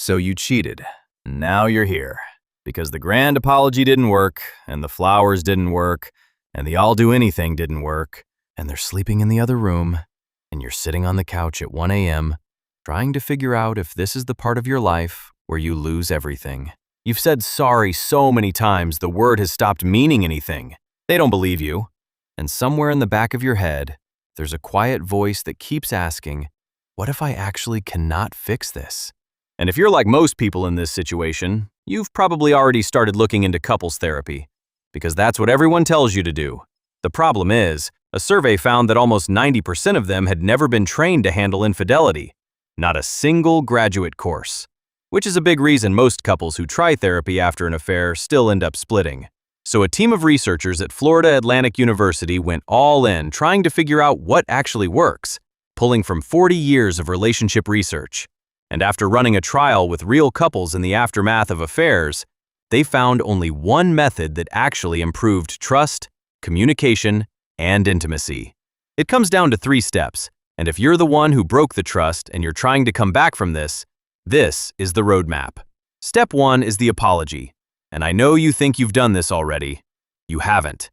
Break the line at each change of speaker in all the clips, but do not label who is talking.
So you cheated. Now you're here. Because the grand apology didn't work, and the flowers didn't work, and the I'll-do-anything didn't work, and they're sleeping in the other room, and you're sitting on the couch at 1 a.m., trying to figure out if this is the part of your life where you lose everything. You've said sorry so many times the word has stopped meaning anything. They don't believe you. And somewhere in the back of your head, there's a quiet voice that keeps asking, what if I actually cannot fix this? And if you're like most people in this situation, you've probably already started looking into couples therapy, because that's what everyone tells you to do. The problem is, a survey found that almost 90% of them had never been trained to handle infidelity, not a single graduate course, which is a big reason most couples who try therapy after an affair still end up splitting. So a team of researchers at Florida Atlantic University went all in trying to figure out what actually works, pulling from 40 years of relationship research. And after running a trial with real couples in the aftermath of affairs, they found only one method that actually improved trust, communication, and intimacy. It comes down to 3 steps, and if you're the one who broke the trust and you're trying to come back from this is the roadmap. Step 1 is the apology. And I know you think you've done this already. You haven't.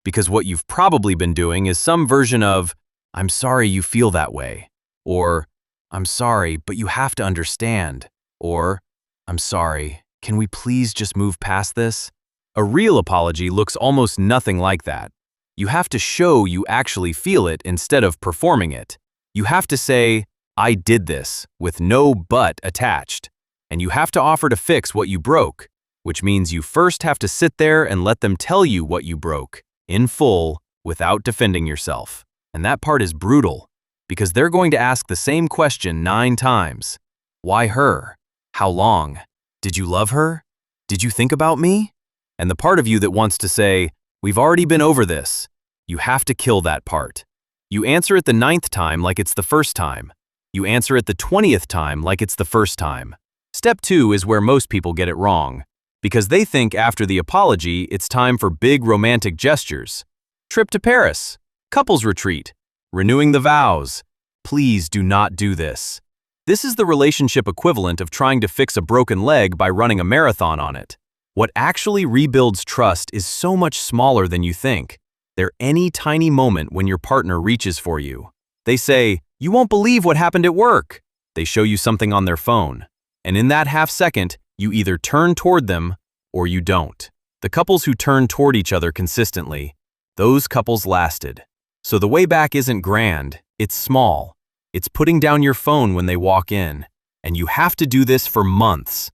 Because what you've probably been doing is some version of, I'm sorry you feel that way, or I'm sorry, but you have to understand, or I'm sorry, can we please just move past this? A real apology looks almost nothing like that. You have to show you actually feel it instead of performing it. You have to say, I did this, with no but attached. And you have to offer to fix what you broke, which means you first have to sit there and let them tell you what you broke, in full, without defending yourself. And that part is brutal, because they're going to ask the same question 9 times. Why her? How long? Did you love her? Did you think about me? And the part of you that wants to say, we've already been over this, you have to kill that part. You answer it the 9th time like it's the first time. You answer it the 20th time like it's the first time. Step 2 is where most people get it wrong, because they think after the apology, it's time for big romantic gestures. Trip to Paris, couples retreat, renewing the vows. Please do not do this. This is the relationship equivalent of trying to fix a broken leg by running a marathon on it. What actually rebuilds trust is so much smaller than you think. They're any tiny moment when your partner reaches for you. They say, you won't believe what happened at work. They show you something on their phone. And in that half second, you either turn toward them or you don't. The couples who turn toward each other consistently, those couples lasted. So the way back isn't grand, it's small. It's putting down your phone when they walk in. And you have to do this for months.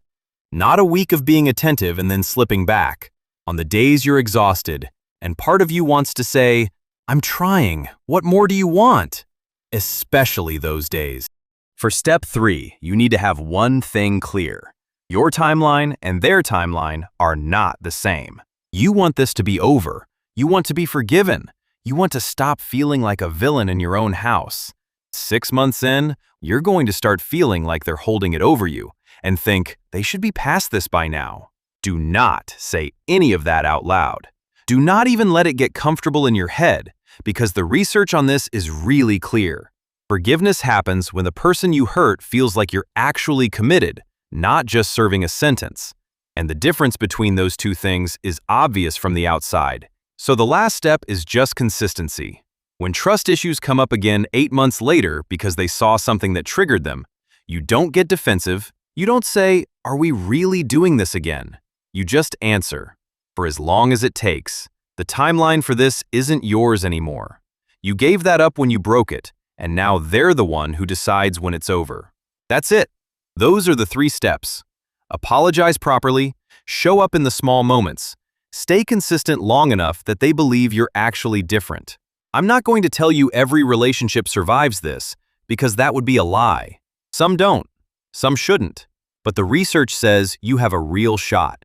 Not a week of being attentive and then slipping back. On the days you're exhausted, and part of you wants to say, I'm trying, what more do you want? Especially those days. For step 3, you need to have one thing clear. Your timeline and their timeline are not the same. You want this to be over. You want to be forgiven. You want to stop feeling like a villain in your own house. 6 months in, you're going to start feeling like they're holding it over you and think they should be past this by now. Do not say any of that out loud. Do not even let it get comfortable in your head, because the research on this is really clear. Forgiveness happens when the person you hurt feels like you're actually committed, not just serving a sentence. And the difference between those two things is obvious from the outside. So the last step is just consistency. When trust issues come up again 8 months later because they saw something that triggered them, you don't get defensive. You don't say, are we really doing this again? You just answer, for as long as it takes. The timeline for this isn't yours anymore. You gave that up when you broke it, and now they're the one who decides when it's over. That's it. Those are the 3 steps. Apologize properly, show up in the small moments, stay consistent long enough that they believe you're actually different. I'm not going to tell you every relationship survives this, because that would be a lie. Some don't, some shouldn't, but the research says you have a real shot.